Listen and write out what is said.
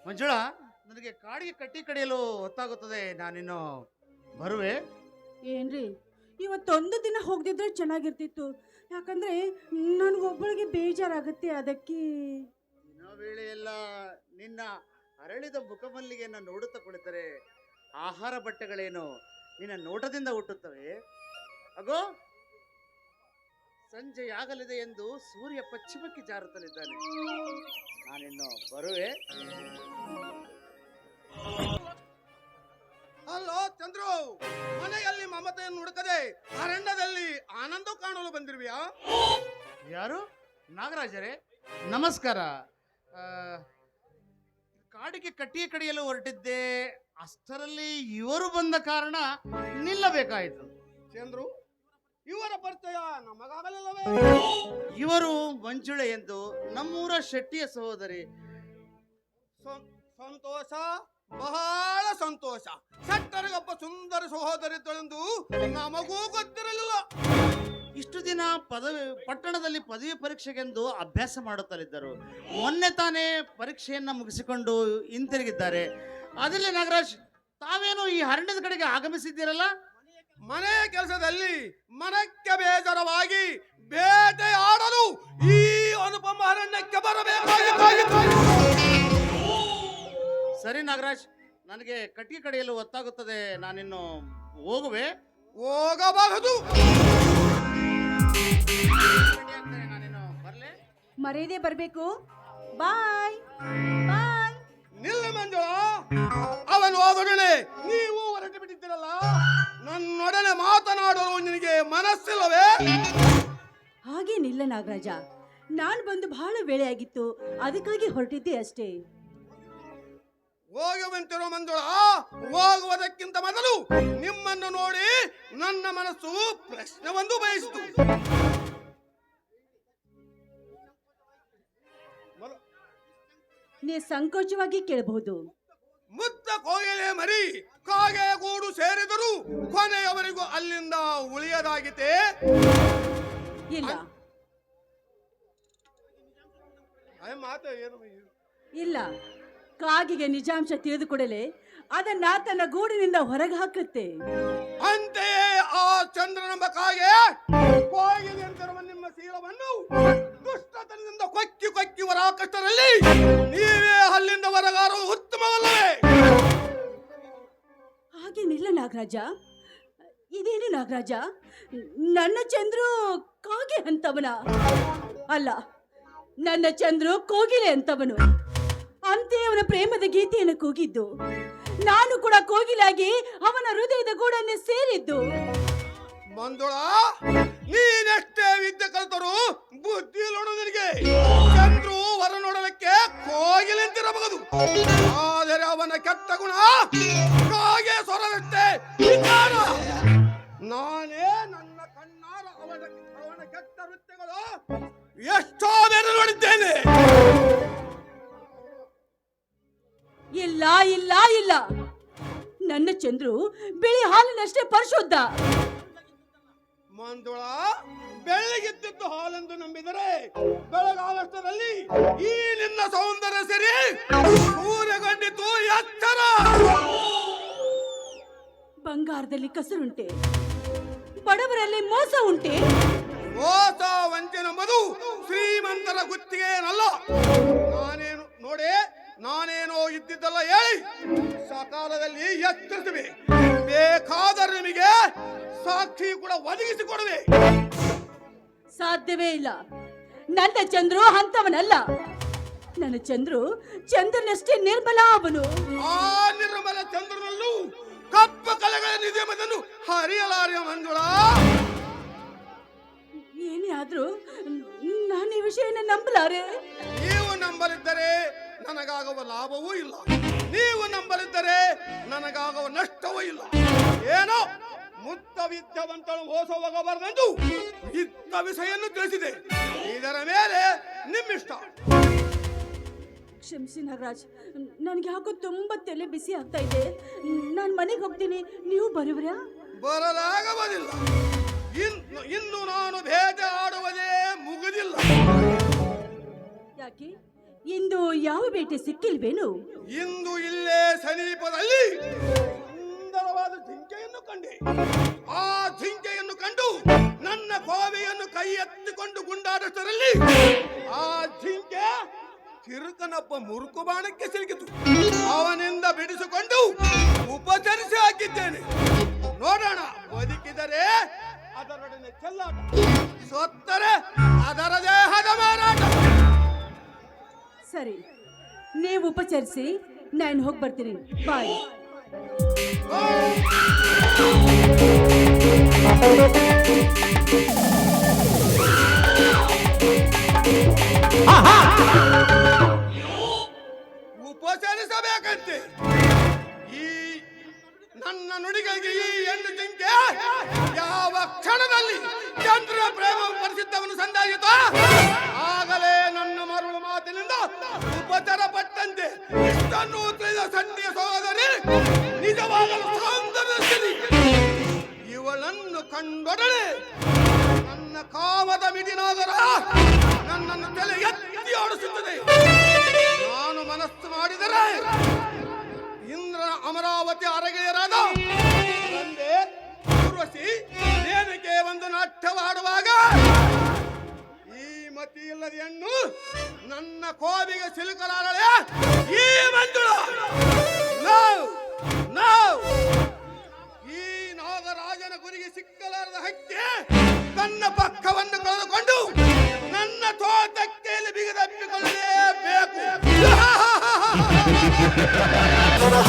ಮಂಜುಳಾ, ನನಗೆ ಕಾಡಿಗೆ ಕಟ್ಟಿ ಕಡಿಯಲು ಹೊತ್ತಾಗುತ್ತದೆ. ನಾನಿನ್ನು ಬರುವೆ. ಏನ್ರಿ, ಇವತ್ತೊಂದು ದಿನ ಹೋಗದಿದ್ರೆ ಚೆನ್ನಾಗಿರ್ತಿತ್ತು. ಯಾಕಂದ್ರೆ ನನಗೊಬ್ಬಳಿಗೆ ಬೇಜಾರಾಗುತ್ತೆ. ಅದಕ್ಕೆ ದಿನ ವೇಳೆಯೆಲ್ಲ ನಿನ್ನ ಅರಳಿದ ಮುಖಮಲ್ಲಿಗೆಯನ್ನು ನೋಡುತ್ತಾ ಕುಳಿತರೆ ಆಹಾರ ಬಟ್ಟೆಗಳೇನು ನಿನ್ನ ನೋಟದಿಂದ ಹುಟ್ಟುತ್ತವೆ. ಅಗೋ, ಸಂಜೆಯಾಗಲಿದೆ ಎಂದು ಸೂರ್ಯ ಪಶ್ಚಿಮಕ್ಕೆ ಜಾರುತ್ತಲಿದ್ದಾನೆ. ನಾನಿನ್ನು ಬರುವೆ. ಹಲೋ ಚಂದ್ರು, ಮನೆಯಲ್ಲಿ ಮಮತೆಯನ್ನು ಹುಡುಕದೆ ಅರಣ್ಯದಲ್ಲಿ ಆನಂದ ಕಾಣಲು ಬಂದಿರುವಿಯಾ? ಯಾರು? ನಾಗರಾಜರೇ, ನಮಸ್ಕಾರ. ಆ, ಕಾಡಿಗೆ ಕಟ್ಟಿಗೆ ಕಡಿಯಲು ಹೊರಟಿದ್ದೆ. ಅಷ್ಟರಲ್ಲಿ ಇವರು ಬಂದ ಕಾರಣ ನಿಲ್ಲಬೇಕಾಯಿತು. ಚಂದ್ರು, ಇವರ ಪರಿಚಯ ನಮಗಾಗಲಿಲ್ಲವೇ? ಇವರು ಮಂಜುಳೆ ಎಂದು ನಮ್ಮೂರ ಶೆಟ್ಟಿಯ ಸಹೋದರಿ. ಸಂತೋಷ, ಬಹಳ ಸಂತೋಷ. ಸಟ್ಟರಿಗೊಬ್ಬ ಸುಂದರ ಸಹೋದರಿದ್ದಳೆಂದು ನಮಗೂ ಗೊತ್ತಿರಲಿಲ್ಲ. ಇಷ್ಟು ದಿನ ಪಟ್ಟಣದಲ್ಲಿ ಪದವಿ ಪರೀಕ್ಷೆಗೆಂದು ಅಭ್ಯಾಸ ಮಾಡುತ್ತಲಿದ್ದರು. ಮೊನ್ನೆ ತಾನೇ ಪರೀಕ್ಷೆಯನ್ನ ಮುಗಿಸಿಕೊಂಡು ಹಿಂತಿರುಗಿದ್ದಾರೆ. ಅದಿಲ್ಲ ನಾಗರಾಜ್, ತಾವೇನು ಈ ಅರಣ್ಯದ ಕಡೆಗೆ ಆಗಮಿಸಿದ್ದೀರಲ್ಲ? ಮನೆಯ ಕೆಲಸದಲ್ಲಿ ಮನಕ್ಕೆ ಬೇಜಾರವಾಗಿ ಬೇಟೆಯಾಡಲು ಈ ಅನುಪಮ ಅರಣ್ಯಕ್ಕೆ ಬರಬೇಕಾಗಿತ್ತು. ಸರಿ ನಾಗರಾಜ್, ನನಗೆ ಕಟ್ಟಿಗೆ ಕಡಿಯಲು ಹೊತ್ತಾಗುತ್ತದೆ. ನಾನಿನ್ನು ಹೋಗುವೆ. ಹೋಗಬಹುದು. ನಾನಿನ್ನು ಬರ್ಲೆ. ಮರೆಯದೇ ಬರಬೇಕು. ಬಾಯ್ ಬಾಯ್. ನಿಲ್ಲ ಮಂಜುಳಾ, ಅವನು ಹೋದೊಡನೆ ನೀವು ಹೊರಟು ಬಿಟ್ಟಿದ್ದೀರಲ್ಲ, ನನ್ನೊಡನೆ ಮಾತನಾಡಲು ನಿನಗೆ ಮನಸ್ಸಿಲ್ಲವೇ? ಹಾಗೇನಿಲ್ಲ ನಾಗರಾಜ, ನಾನು ಬಂದು ಬಹಳ ವೇಳೆ ಆಗಿತ್ತು, ಅದಕ್ಕಾಗಿ ಹೊರಟಿದ್ದೆ ಅಷ್ಟೇ. ಹೋಗುವಂತಿರೋ ಮಂಜುಳಾ, ಹೋಗುವುದಕ್ಕಿಂತ ಮೊದಲು ನಿಮ್ಮನ್ನು ನೋಡಿ ನನ್ನ ಮನಸ್ಸು ಪ್ರಶ್ನೆ ಒಂದು ಬಯಸಿತು. ನೀ ಸಂಕೋಚವಾಗಿ ಕೇಳಬಹುದು. ಮುತ್ತ ಕೋಗಿಲೆ ಮರಿ ಕಾಗೆ ಗೂಡು ಸೇರಿದರು ಕೊನೆಯವರೆಗೂ ಅಲ್ಲಿಂದ ಉಳಿಯದಾಗಿತೆ. ಇಲ್ಲ ಮಾತು ಏನು? ಇಲ್ಲ, ಕಾಗಿಗೆ ನಿಜಾಂಶ ತಿಳಿದುಕೊಡಲೆ ಅದನ್ನ ತನ್ನ ಗೂಡಿನಿಂದ ಹೊರಗೆ ಹಾಕುತ್ತೆ. ಅಂತೆಯೇ ಆ ಚಂದ್ರನೆಂಬ ಕಾಗೆ ಕೋಗಿಲೆ ಅಂತಿರುವ ನಿಮ್ಮ ಶೀಲವನ್ನು ದುಷ್ಟತನದಿಂದ ಕೊಕ್ಕಿ ಕೊಕ್ಕಿ ಹೊರ ಕಷ್ಟರಲ್ಲಿ ನೀವೇ ಅಲ್ಲಿಂದ ಹೊರಗಾರು ಉತ್ತಮವಲ್ಲವೇ? ಹಾಗೇನಿಲ್ಲ ನಾಗರಾಜ. ಇದೇನು ನಾಗರಾಜ, ನನ್ನ ಚಂದ್ರು ಕಾಗೆ ಅಂತವನ ಅಲ್ಲ, ನನ್ನ ಚಂದ್ರು ಕೋಗಿಲೆ ಅಂತವನು. ಅಂತೆ ಅವನ ಪ್ರೇಮದ ಗೀತೆಯನ್ನು ಕೂಗಿದ್ದು, ನಾನು ಕೂಡ ಕೋಗಿಲಾಗಿ ಅವನ ಹೃದಯದ ಗೂಡನ್ನು ಸೇರಿದ್ದು. ಮಂಜುಳಾ, ನೀನೆಷ್ಟೇ ವಿದ್ಯೆ ಕಲಿತರು ಬುದ್ಧಿ ನೋಡು ನಿನಗೆ. ಚಂದ್ರು ಹೊರ ನೋಡಲಿಕ್ಕೆ ಕೋಗಿಲೆಂತಿರಬಹುದು, ಆದರೆ ಅವನ ಕೆಟ್ಟ ಗುಣ ಕಾಗೆ ಸ್ವರದಷ್ಟೇ ವಿಕಾರ. ನಾನೇ ನನ್ನ ಕಣ್ಣಾರ ಅವನ ಕೆಟ್ಟ ವೃತ್ತಿಗಳು ಎಷ್ಟೋ ಬೇರೆ ನೋಡಿದ್ದೇನೆ. ಇಲ್ಲ ಇಲ್ಲ ಇಲ್ಲ, ನನ್ನ ಚಂದ್ರು ಬಿಳಿ ಹಾಲಿನಷ್ಟೇ ಪರಿಶುದ್ಧ. ಮಂಜುಳಾ, ಬೆಳಗಿದ್ದಿದ್ದು ಹಾಲೆಂದು ನಂಬಿದರೆ ಬೆಳಗಾವಷ್ಟರಲ್ಲಿ ಈ ನಿನ್ನ ಸೌಂದರ್ಯ ಸರಿ ಸೂರ್ಯಗೊಂಡಿತು ಎತ್ತರ. ಬಂಗಾರದಲ್ಲಿ ಕಸರುಂಟೆ, ಬಡವರಲ್ಲಿ ಮೋಸ ಉಂಟೆ. ಮೋಸ ವಂಚನೆಂಬುದು ಶ್ರೀಮಂತರ ಗುತ್ತಿಗೆಯೇನಲ್ಲ. ನಾನೇನೋ ಇದ್ದಿದ್ದಲ್ಲ ಹೇಳಿ ಸಕಾಲದಲ್ಲಿ ಎಚ್ಚರಿಸುವೆ. ಬೇಕಾದರೆ ನಿಮಗೆ ಸಾಕ್ಷಿ ಕೂಡ ಒದಗಿಸಿಕೊಡುವೆ. ಸಾಧ್ಯವೇ ಇಲ್ಲ, ನನ್ನ ಚಂದ್ರು ಅಂತವನಲ್ಲ. ನನ್ನ ಚಂದ್ರು ಚಂದ್ರನಷ್ಟೇ ನಿರ್ಮಲ ಅವನು. ಆ ನಿರ್ಮಲ ಚಂದ್ರನಲ್ಲೂ ಕಪ್ಪು ಕಲೆಗಳ ನಿಧಿಯಮದನ್ನು ಹರಿಯಲಾರೆ ಮಂಜುಳಾ. ಏನೇ ಆದ್ರೂ ನಾನು ಈ ವಿಷಯನ ನಂಬಲಾರೆ. ನೀವು ನಂಬಲಿದ್ದರೆ ನನಗಾಗುವ ಲಾಭವೂ ಇಲ್ಲ, ನೀವು ನಂಬಲಿದ್ದರೆ ನನಗಾಗುವ ನಷ್ಟವೂ ಇಲ್ಲ. ಏನೋ ಮುತ್ತ ವಿದ್ಯಾವಂತಳು ಮೋಸ ಹೋಗಬಾರದೆಂದು ಇದ್ದ ವಿಷಯನ್ನು ತಿಳಿಸಿದೆ. ಇದರ ಮೇಲೆ ನಿಮ್ಮಿಷ್ಟ. ಕ್ಷಮಿಸಿ ನಾಗರಾಜ್, ನನಗೆ ಯಾಕೋ ತುಂಬಾ ತಲೆ ಬಿಸಿ ಆಗ್ತಾ ಇದೆ. ನಾನು ಮನೆಗೆ ಹೋಗ್ತೀನಿ, ನೀವು ಬರುವ್ರಾ? ಬರಲಾಗಬದಿಲ್ಲ. ಇನ್ನು ನಾನು ಭೇದ ಆಡುವುದೇ ಮುಗಿದಿಲ್ಲ. ಯಾಕೆ ಇಂದು ಯಾವ ಬೇಟೆ ಸಿಕ್ಕಿಲ್ವೇನು? ಇಂದು ಇಲ್ಲೇ ಸಮೀಪದಲ್ಲಿ ಸುಂದರವಾದ ಜಿಂಕೆಯನ್ನು ಕಂಡೆ. ಆ ಜಿಂಕೆಯನ್ನು ಕಂಡು ನನ್ನ ಕೋವೆಯನ್ನು ಕೈ ಎತ್ತಿಕೊಂಡು ಗುಂಡಾಡಷ್ಟರಲ್ಲಿ ಆ ಜಿಂಕೆ ಕಿರುಕನೊಬ್ಬ ಮುರುಕು ಬಾಣಕ್ಕೆ ಸಿಲುಕಿತು. ಅವನಿಂದ ಬಿಡಿಸಿಕೊಂಡು ಉಪಚರಿಸಿ ಹಾಕಿದ್ದೇನೆ. ನೋಡೋಣ, ಬದುಕಿದರೆ ಅದರೊಡನೆ ಚೆಲ್ಲಾಟ, ಸೊತ್ತರೆ ಅದರ ದೇಹದ ಮಾರಾಟ. ಸರಿ, ನೀವು ಉಪಚರಿಸಿ, ನಾನು ಹೋಗಿ ಬರ್ತೀನಿ. ಬಾಯ್. ಉಪಚರಿಸಬೇಕಂತೆ. ಈ ನನ್ನ ನುಡಿಗಳಿಗೆ ಈ ಹೆಣ್ಣು ಜಿಂಕೆ ಯಾವ ಕ್ಷಣದಲ್ಲಿ ಚಂದ್ರ ಪ್ರೇಮ ಪರಿಸಿದ್ದವನು ಸಂದಾಯಿತ ಆಗಲೇ ನನ್ನ ಮರಳು ಮಾತಿನಿಂದ ಉಪಚಾರ ಪಟ್ಟಂತೆ ಇಷ್ಟನ್ನು ತಿಳಿದ ಸನ್ನಿಯ ಸಹೋದರಿ ನಿಜವಾಗಲು ಸೌಂದರ್ಯದಲ್ಲಿ ಇವಳನ್ನು ಕಂಡೊಡನೆ ನನ್ನ ಕಾಮದ ಮಿಡಿನಾಗರ ನನ್ನನ್ನು ತಲೆ ಎತ್ತಿ ಆಡಿಸುತ್ತದೆ. ನಾನು ಮನಸ್ಸು ಮಾಡಿದರೆ ಇಂದ್ರನ ಅಮರಾವತಿ ಅರಗೆಯರಾದ ತಂದೆ ಊರ್ವಶಿ ನೇಣಿಗೆ ಒಂದು ನಾಟ್ಯವಾಡುವಾಗ ಈ ಮತಿ ಇಲ್ಲದ ಹೆಣ್ಣು ನನ್ನ ಕೋವಿಗೆ ಸಿಲುಕಲಾರಳೆ. ಈ ಮಂಜುಳ